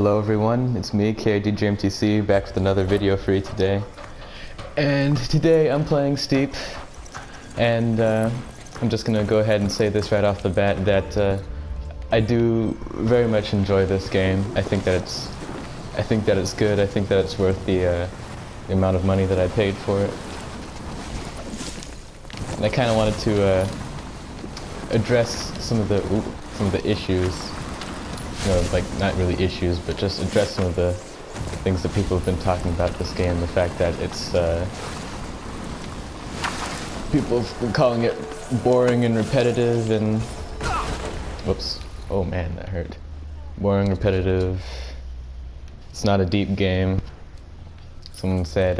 Hello everyone, it's me, KRDJMTC, back with another video for you today. And today I'm playing Steep, and I'm just gonna go ahead and say this right off the bat that I do very much enjoy this game. I think that it's good. I think that it's worth the amount of money that I paid for it. And I kind of wanted to address some of the issues. You know, like, not really issues, but just address some of the things that people have been talking about this game. The fact that it's, people have been calling it boring and repetitive and, whoops, oh man, that hurt. Boring, repetitive, it's not a deep game. Someone said,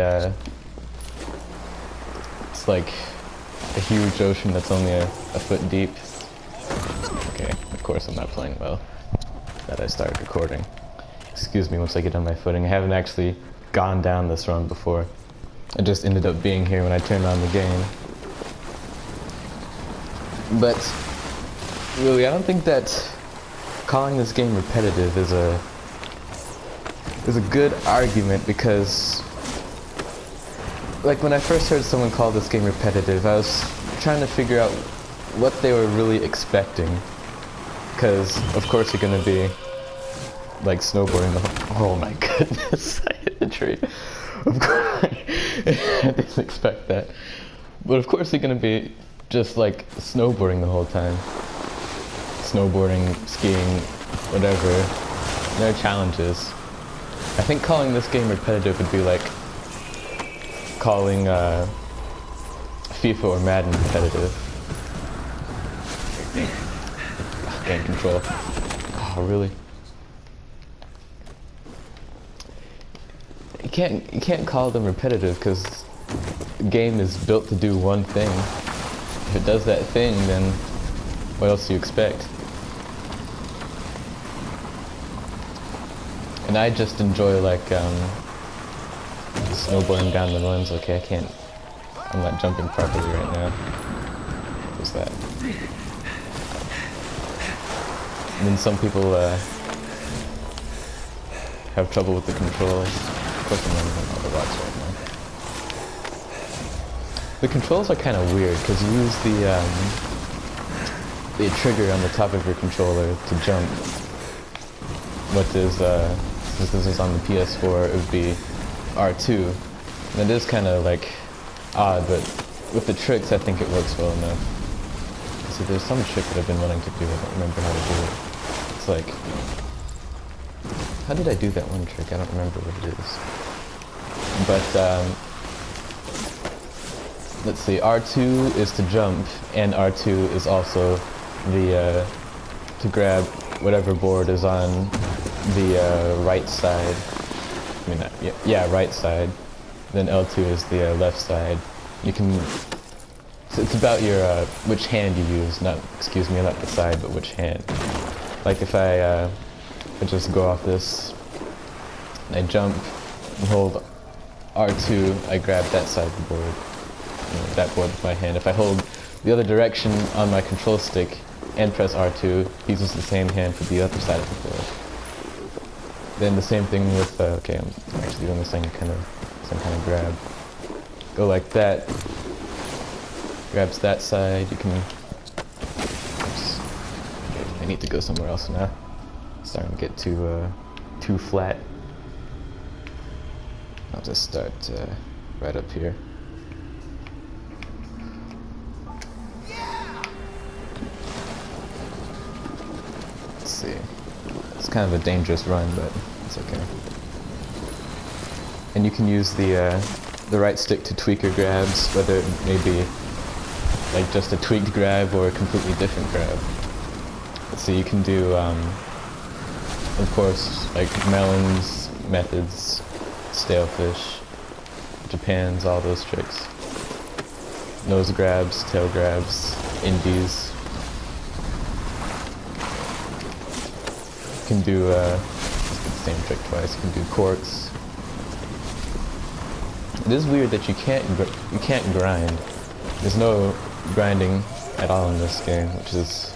it's like a huge ocean that's only a foot deep. Okay, of course I'm not playing well. That I started recording. Excuse me once I get on my footing. I haven't actually gone down this run before. I just ended up being here when I turned on the game. But really, I don't think that calling this game repetitive is a good argument, because like when I first heard someone call this game repetitive, I was trying to figure out what they were really expecting. Because, of course, you're gonna be, like, snowboarding the whole... Oh my goodness, I hit the tree. Of course, I didn't expect that. But of course you're gonna be just, like, snowboarding the whole time. Snowboarding, skiing, whatever. There are challenges. I think calling this game repetitive would be like calling FIFA or Madden repetitive. Game control. Oh, really? You can't call them repetitive, because the game is built to do one thing. If it does that thing, then what else do you expect? And I just enjoy, like, snowboarding down the runs. Okay, I'm not jumping properly right now. What's that? And then some people have trouble with the controls. Of course I'm running on all the rocks right now. The controls are kind of weird, because you use the trigger on the top of your controller to jump. What is, since this is on the PS4, it would be R2. And it is kind of like odd, but with the tricks I think it works well enough. So there's some trick that I've been wanting to do, I don't remember how to do it. It's like, how did I do that one trick? I don't remember what it is. But, let's see, R2 is to jump, and R2 is also the, to grab whatever board is on the, right side. I mean, yeah, right side. Then L2 is the, left side. You can... So it's about your, which hand you use, not the side, but which hand. Like if I just go off this, and I jump, and hold R2, I grab that side of the board, you know, that board with my hand. If I hold the other direction on my control stick and press R2, he uses the same hand for the other side of the board. Then the same thing with, okay, I'm actually doing this thing, some kind of grab. Go like that. Grabs that side, you can... Oops. Okay, I need to go somewhere else now. It's starting to get too flat. I'll just start right up here. Let's see. It's kind of a dangerous run, but it's okay. And you can use the right stick to tweak your grabs, whether it may be like just a tweaked grab or a completely different grab. So you can do, of course, like melons, methods, stalefish, Japan's, all those tricks. Nose grabs, tail grabs, indies. You can do the same trick twice. You can do corks. It is weird that you can't grind. There's no grinding at all in this game, which is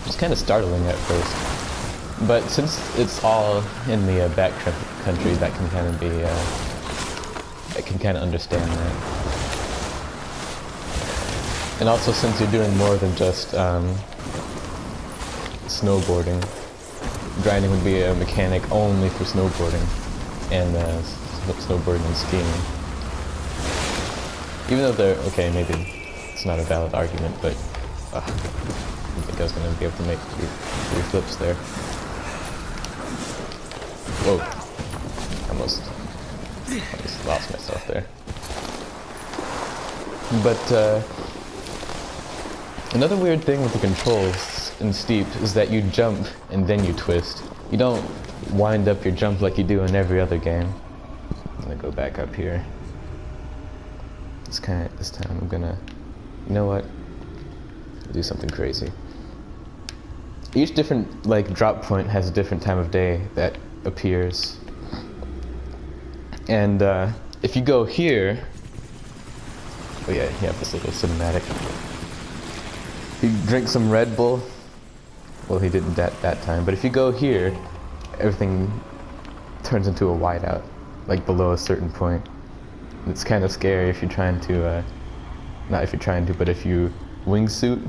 just kind of startling at first. But since it's all in the back country, that can kind of be, I can kind of understand that. And also, since you're doing more than just snowboarding, grinding would be a mechanic only for snowboarding and snowboarding and skiing. Even though they're okay, maybe it's not a valid argument, but I didn't think I was going to be able to make three flips there. Whoa! Almost lost myself there. But another weird thing with the controls in Steep is that you jump and then you twist. You don't wind up your jump like you do in every other game. I'm gonna go back up here. This time I'm gonna, you know what? I'll do something crazy. Each different like drop point has a different time of day that appears. And if you go here, oh yeah, you have this little cinematic. You drink some Red Bull. Well, he didn't that time, but if you go here, everything turns into a whiteout, like below a certain point. It's kind of scary if you're trying to, not if you're trying to, but if you wingsuit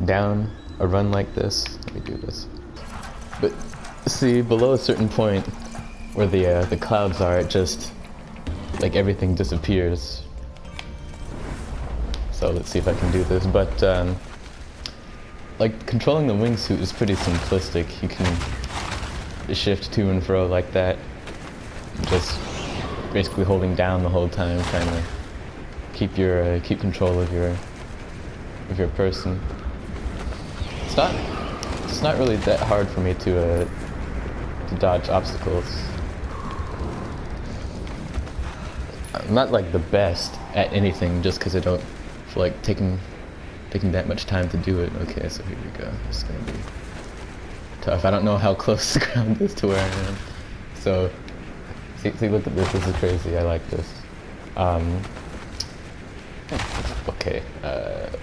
down a run like this. Let me do this. But see, below a certain point where the clouds are, it just, like everything disappears. So let's see if I can do this, but like controlling the wingsuit is pretty simplistic. You can shift to and fro like that, just basically holding down the whole time, trying to keep control of your person. It's not really that hard for me to dodge obstacles. I'm not like the best at anything just because I don't feel like taking that much time to do it. Okay, so here we go. It's gonna be tough. I don't know how close the ground is to where I am. So, see, look at this. This is crazy. I like this. Okay.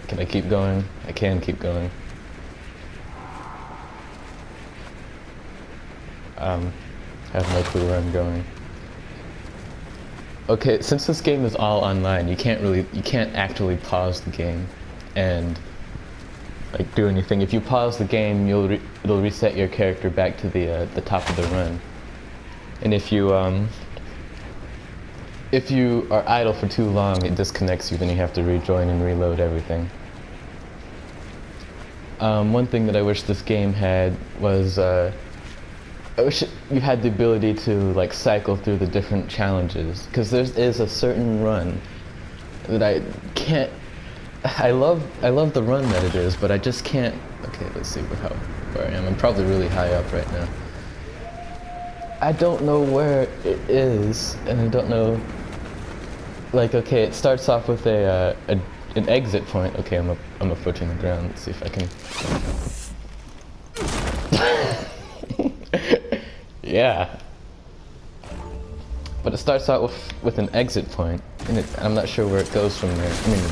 Can I keep going? I can keep going. I have no clue where I'm going. Okay, since this game is all online, you can't actually pause the game and like do anything. If you pause the game, it'll reset your character back to the top of the run. And if you are idle for too long, it disconnects you. Then you have to rejoin and reload everything. One thing that I wish this game had was I wish you had the ability to like cycle through the different challenges, because there is a certain run that I can't. I love the run that it is, but I just can't. Okay, let's see where I am. I'm probably really high up right now. I don't know where it is, and I don't know. Like, okay, it starts off with an exit point. Okay, I'm approaching the ground. Let's see if I can. Yeah. But it starts out with an exit point, and I'm not sure where it goes from there. I mean,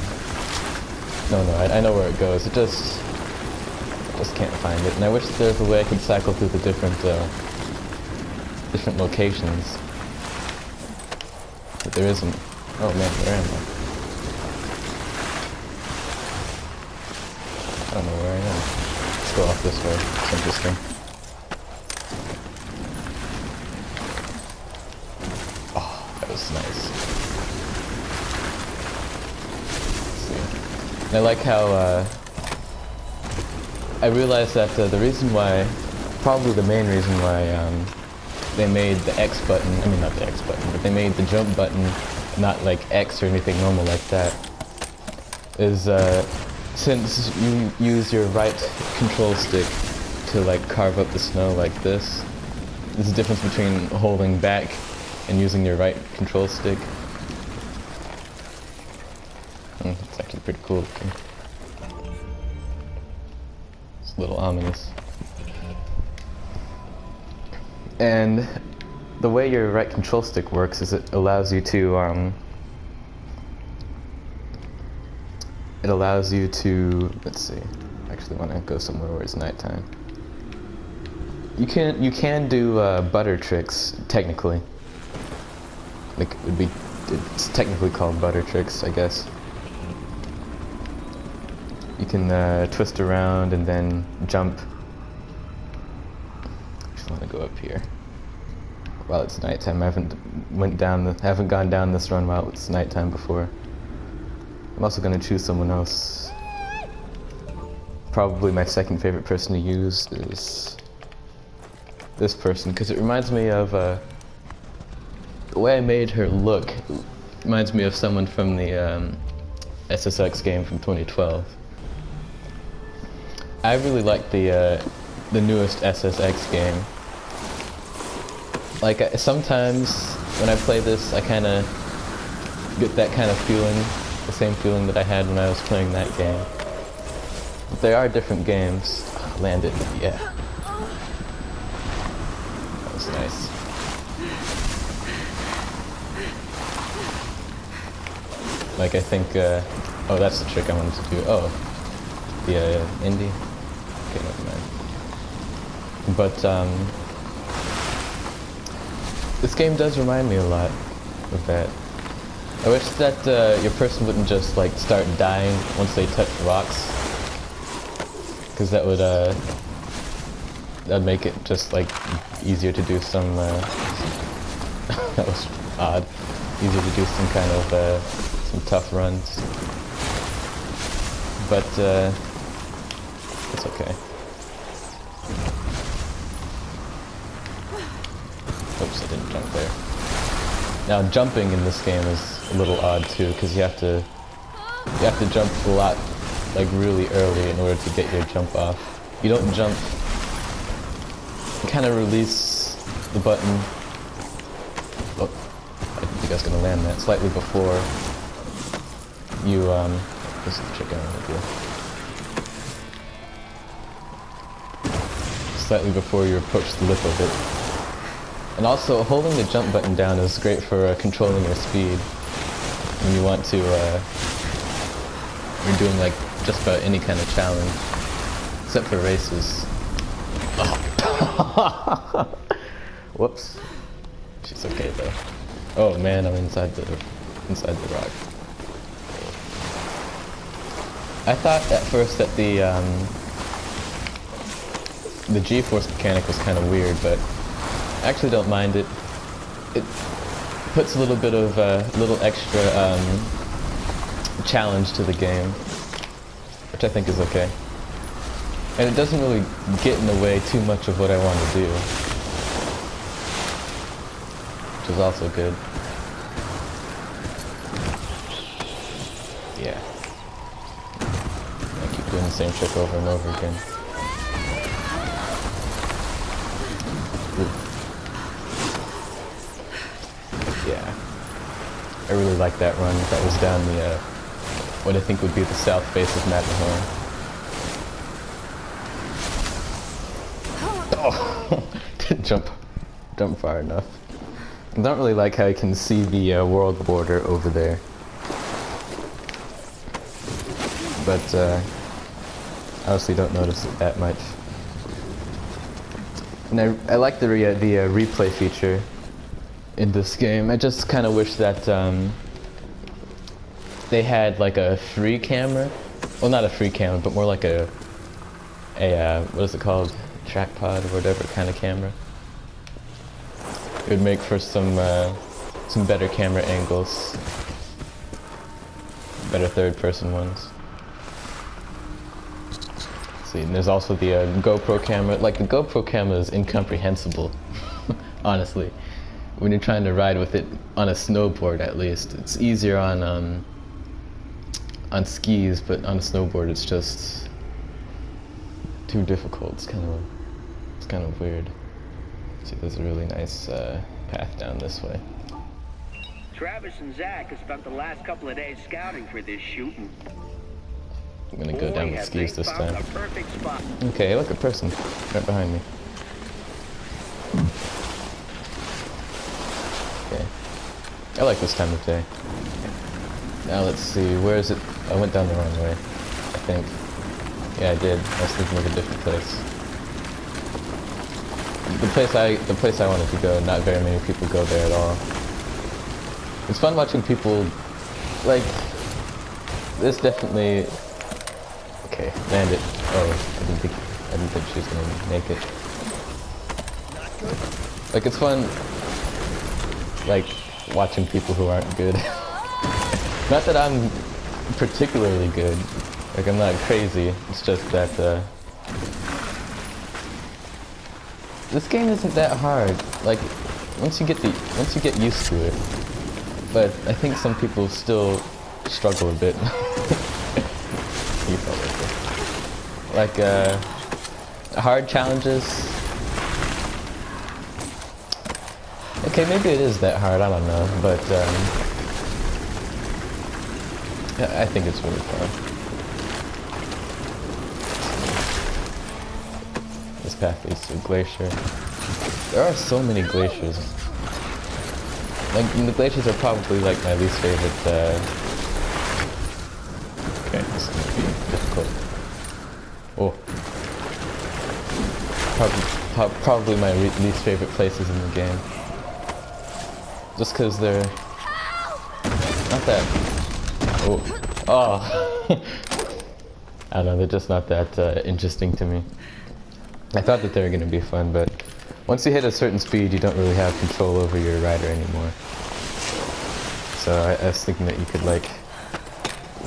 no, I know where it goes. I just can't find it, and I wish there was a way I could cycle through the different locations. But there isn't. Oh man, where am I? I don't know where I am. Let's go off this way. It's interesting. Nice. Let's see. And I like how I realized that the reason why, probably the main reason why they made the X button, I mean not the X button, but they made the jump button not like X or anything normal like that, is since you use your right control stick to like carve up the snow like this, there's a difference between holding back and using your right control stick. It's actually pretty cool looking. It's a little ominous. And the way your right control stick works is it allows you to let's see, I actually want to go somewhere where it's nighttime. You can do butter tricks technically. Like it's technically called butter tricks, I guess. You can twist around and then jump. I just want to go up here. While it's nighttime, I haven't gone down this run while it's nighttime before. I'm also gonna choose someone else. Probably my second favorite person to use is this person, because it reminds me of the way I made her look. Reminds me of someone from the SSX game from 2012. I really like the newest SSX game. Like, sometimes when I play this, I kind of get that kind of feeling, the same feeling that I had when I was playing that game. But they are different games. Landed, yeah. That was nice. Like, I think, oh, that's the trick I wanted to do. Oh, the indie? Okay, never mind. But, this game does remind me a lot of that. I wish that your person wouldn't just like start dying once they touch rocks, because that would that'd make it just like easier to do some. That was odd. Easier to do some kind of some tough runs, but it's okay. Oops, I didn't jump there. Now jumping in this game is a little odd too, because you have to jump a lot, like really early in order to get your jump off. You don't jump. You kind of release the button. Oh, I didn't think I was gonna land that. Slightly before you this is the trick I want to do. Slightly before you approach the lip of it. And also, holding the jump button down is great for controlling your speed when you want to, you're doing like just about any kind of challenge, except for races. Oh. Whoops. She's okay though. Oh man, I'm inside the rock. I thought at first that the G-force mechanic was kind of weird, but I actually don't mind it. It puts a little bit of little extra challenge to the game, which I think is okay. And it doesn't really get in the way too much of what I want to do, which is also good. Yeah. I keep doing the same trick over and over again. Ooh. Yeah, I really like that run. That was down the, what I think would be the south face of Matterhorn. Oh, didn't jump far enough. I don't really like how you can see the world border over there. But I honestly don't notice it that much. And I like the replay feature in this game. I just kind of wish that they had like a free camera. Well, not a free camera, but more like a what is it called? Trackpod or whatever kind of camera. It would make for some better camera angles, better third-person ones. See, and there's also the GoPro camera. Like, the GoPro camera is incomprehensible, honestly. When you're trying to ride with it on a snowboard, at least. It's easier on skis, but on a snowboard it's just too difficult. It's kind of weird. See, there's a really nice path down this way. Travis and Zach have spent the last couple of days scouting for this shooting. I'm gonna go down the skis this time. Okay, look, a person right behind me. Okay. I like this time of day. Now let's see, where is it? I went down the wrong way, I think. Yeah, I did. I was thinking of a different place. the place I wanted to go, not very many people go there at all. It's fun watching people, like, there's definitely, okay, land it. Oh, I didn't think she was gonna make it. Like, it's fun, like, watching people who aren't good. Not that I'm particularly good, like, I'm not crazy, it's just that, this game isn't that hard, like, once you get used to it. But I think some people still struggle a bit. You felt like it. Like, hard challenges. Okay, maybe it is that hard, I don't know, but, yeah, I think it's really fun. This path leads to a glacier. There are so many glaciers. Like, the glaciers are probably like my least favorite, okay, this is gonna be difficult. Oh. Probably my least favorite places in the game. Just cause they're not that, oh, I don't know, they're just not that, interesting to me. I thought that they were gonna be fun, but once you hit a certain speed, you don't really have control over your rider anymore. So I was thinking that you could, like,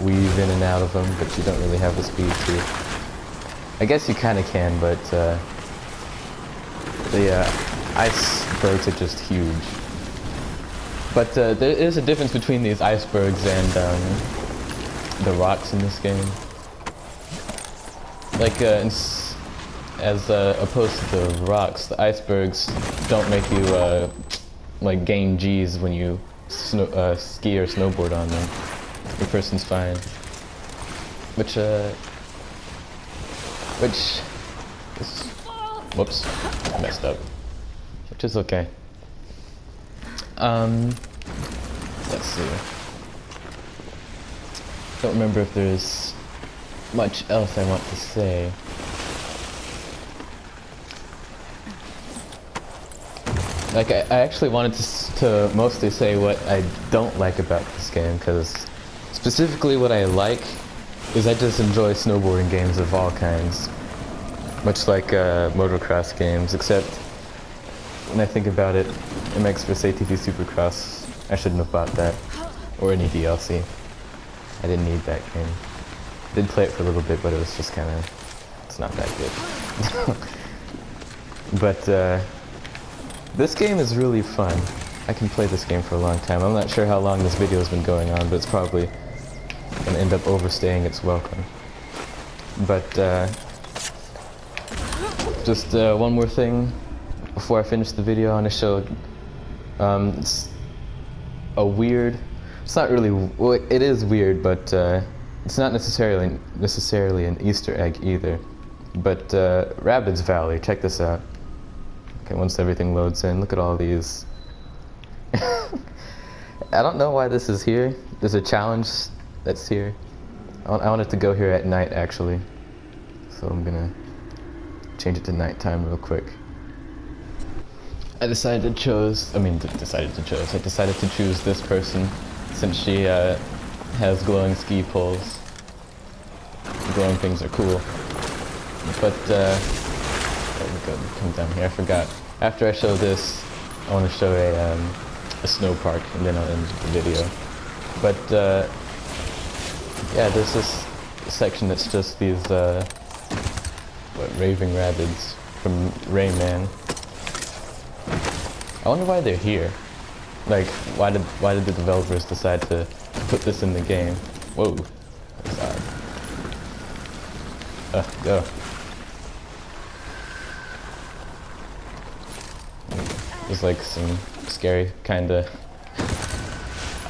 weave in and out of them, but you don't really have the speed to. I guess you kind of can, but the icebergs are just huge. But there is a difference between these icebergs and the rocks in this game. Like, as opposed to the rocks, the icebergs don't make you like gain G's when you ski or snowboard on them. The person's fine. Which is, whoops, I messed up. Which is okay. Let's see. Don't remember if there's much else I want to say. Like, I actually wanted to mostly say what I don't like about this game, because specifically what I like is I just enjoy snowboarding games of all kinds. Much like motocross games, except when I think about it, MX vs ATV Supercross, I shouldn't have bought that, or any DLC. I didn't need that game. Did play it for a little bit, but it was just kind of, it's not that good. But this game is really fun. I can play this game for a long time. I'm not sure how long this video has been going on, but it's probably going to end up overstaying its welcome. But just one more thing before I finish the video. I want to show it's a weird, it's not really, well, it is weird, but it's not necessarily an Easter egg either. But Rabbids Valley, check this out. Okay, once everything loads in, look at all these. I don't know why this is here. There's a challenge that's here. I want it to go here at night, actually. So I'm gonna change it to nighttime real quick. I decided to choose this person since she has glowing ski poles. Glowing things are cool. But there we go, come down here, I forgot. After I show this, I want to show a snow park, and then I'll end the video. But yeah, there's this section that's just these raving rabbits from Rayman. I wonder why they're here. Like, why did the developers decide to put this in the game? Whoa, that's odd. Go. There's like some scary kinda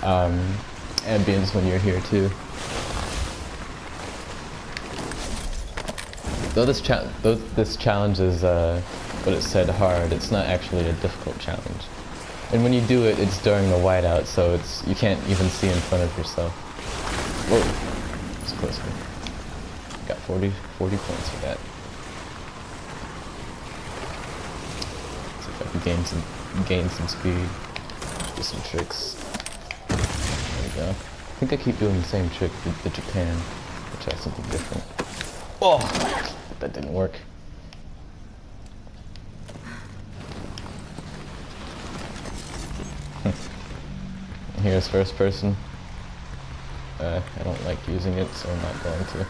ambience when you're here too. Though this challenge is what it said hard, it's not actually a difficult challenge. And when you do it, it's during the whiteout, so you can't even see in front of yourself. Whoa, it's close. Got 40 points for that. gain some speed, do some tricks. There we go. I think I keep doing the same trick with the Japan, which has something different. Oh, that didn't work. Here's first person. I don't like using it, so I'm not going to.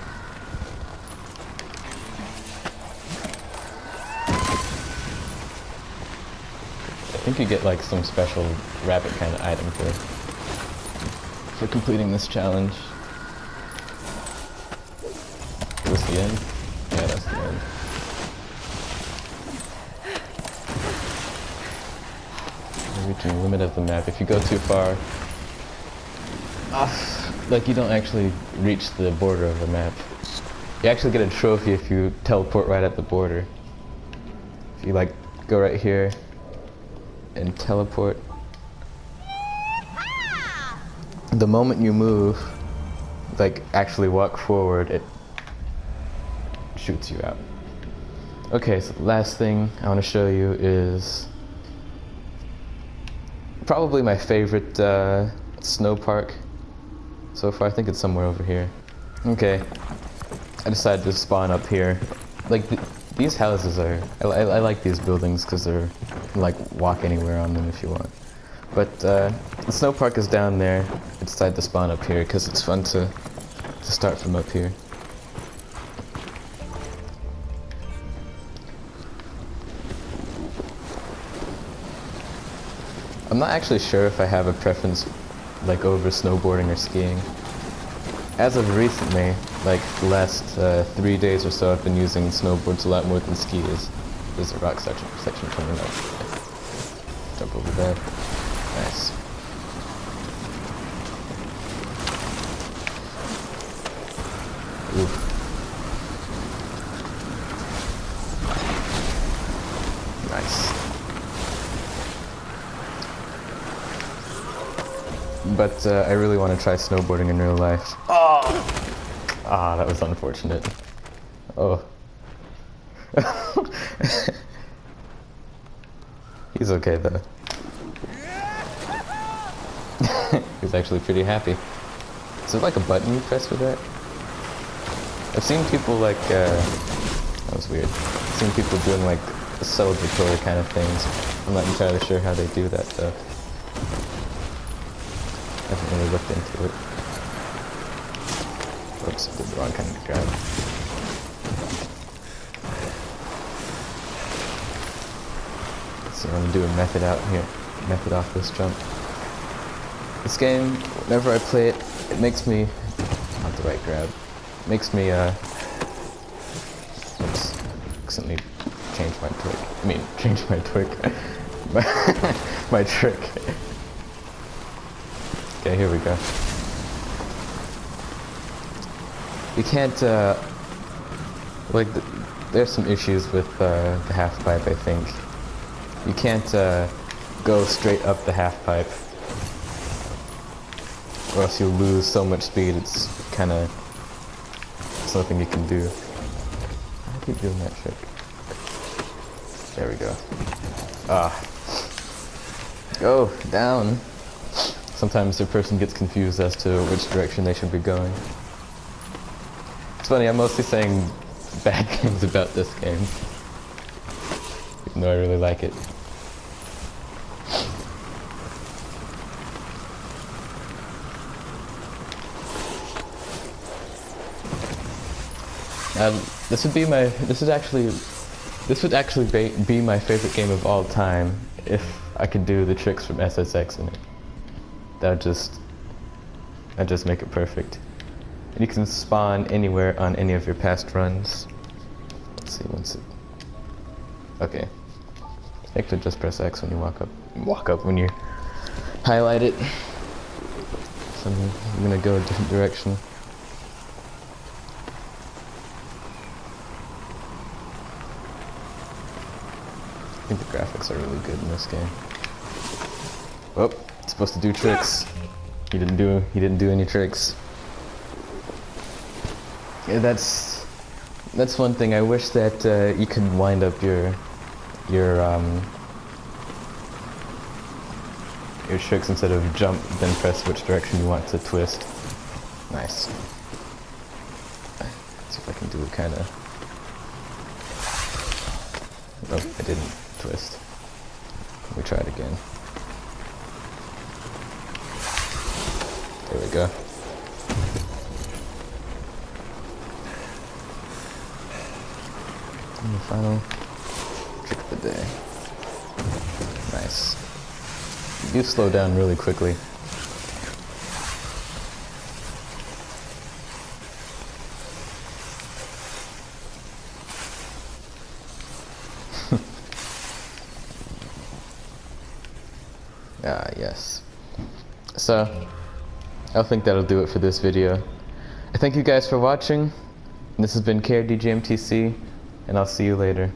I think you get like some special rabbit kind of item for completing this challenge. Is this the end? Yeah, that's the end. You're reaching the limit of the map. If you go too far, like you don't actually reach the border of the map. You actually get a trophy if you teleport right at the border. If you like go right here and teleport, the moment you move, like actually walk forward, it shoots you out. Okay, so the last thing I want to show you is probably my favorite snow park so far. I think it's somewhere over here. Okay, I decided to spawn up here. Like these houses are, I like these buildings because they're, you can like walk anywhere on them if you want. But the snow park is down there. I decided to spawn up here because it's fun to start from up here. I'm not actually sure if I have a preference like over snowboarding or skiing. As of recently, like the last 3 days or so, I've been using snowboards a lot more than skis. There's a rock section coming up. Jump over there. Nice. Oof. Nice. But I really want to try snowboarding in real life. Oh! Ah, that was unfortunate. Oh. He's okay though. He's actually pretty happy. Is there like a button you press for that? I've seen people like, that was weird. I've seen people doing like celebratory kind of things. I'm not entirely sure how they do that though. I haven't really looked into it. Oops, did the wrong kind of grab. So I'm gonna do a method out here. Method off this jump. This game, whenever I play it, it makes me, not the right grab, makes me, oops, accidentally change my trick. I mean, change my trick. my trick. Okay, here we go. You can't, like, there's some issues with the half pipe, I think. You can't go straight up the half pipe, or else you'll lose so much speed. It's kind of, it's nothing you can do. I keep doing that trick. There we go. Ah. Go down. Sometimes the person gets confused as to which direction they should be going. It's funny, I'm mostly saying bad things about this game, even though I really like it. This would actually be my favorite game of all time if I could do the tricks from SSX in it. That'd just make it perfect. And you can spawn anywhere on any of your past runs. Let's see, once it... Okay. Actually, just press X when you walk up. Walk up when you highlight it. So I'm gonna go a different direction. I think the graphics are really good in this game. Oh, it's supposed to do tricks. He didn't do any tricks. Yeah, that's one thing. I wish that you could wind up your your tricks. Instead of jump, then press which direction you want to twist. Nice. Let's see if I can do it kind of. Nope, I didn't twist. Let me try it again. There we go. And the final trick of the day. Nice. You slow down really quickly. Ah, yes. So, I think that'll do it for this video. I thank you guys for watching. This has been KRDJMTC, and I'll see you later.